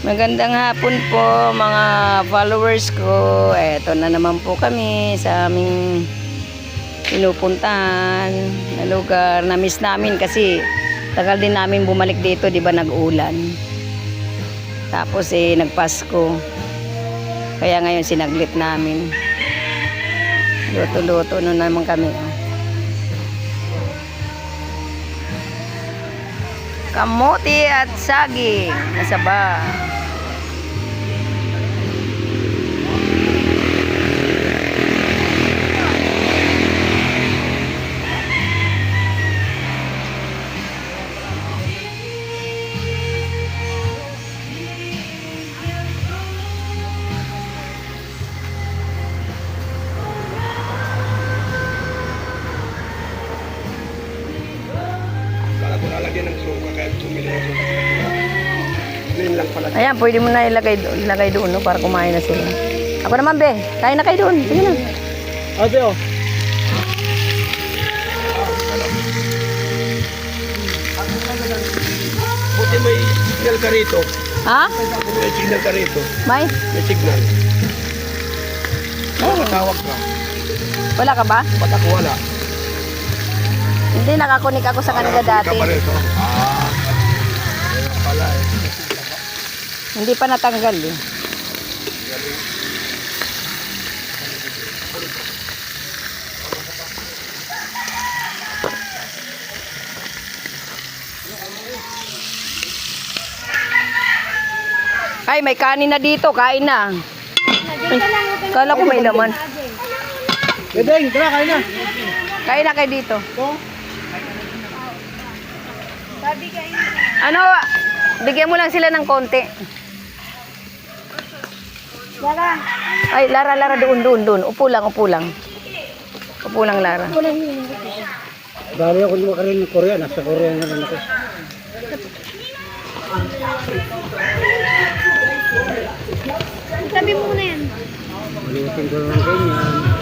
Magandang hapon po mga followers ko. Eto na naman po kami sa aming pinupuntahan na lugar. Na-miss namin kasi tagal din namin bumalik dito, di ba, nag-ulan. Tapos nagpasko. Kaya ngayon sinaglit namin. Luto-luto na naman kami. Kamote at saging. Nasa ba? Lalagyan ng suka kaya tumili ng suka. Yun lang pala. Ayan, pwede mo na ilagay doon, no, para kumain na sila. Ako naman, be. Kain na kayo doon. Sige na. Ate, oh. Buti may signal ka rito. Ha? May signal ka rito. May? May signal. Tawag ka. Wala ka ba? Ba't ako wala? Hindi, nakakunik ako sa kanila dati. Ka pa rito. Ayun pala eh. Hindi pa natanggal eh. Ay, may kanin na dito. Kain na. Ay, kala ko may laman. Gedeng, tara, kain na. Kain na kayo dito. Ano, bigyan mo lang sila ng konti. Lara. Ay, Lara, doon. Upo lang. Upo lang, Lara. Dali ako lumakarin ng Korea. Nasa Korea na rin ako. Sabi mo na yan. Lutin ko lang ganyan.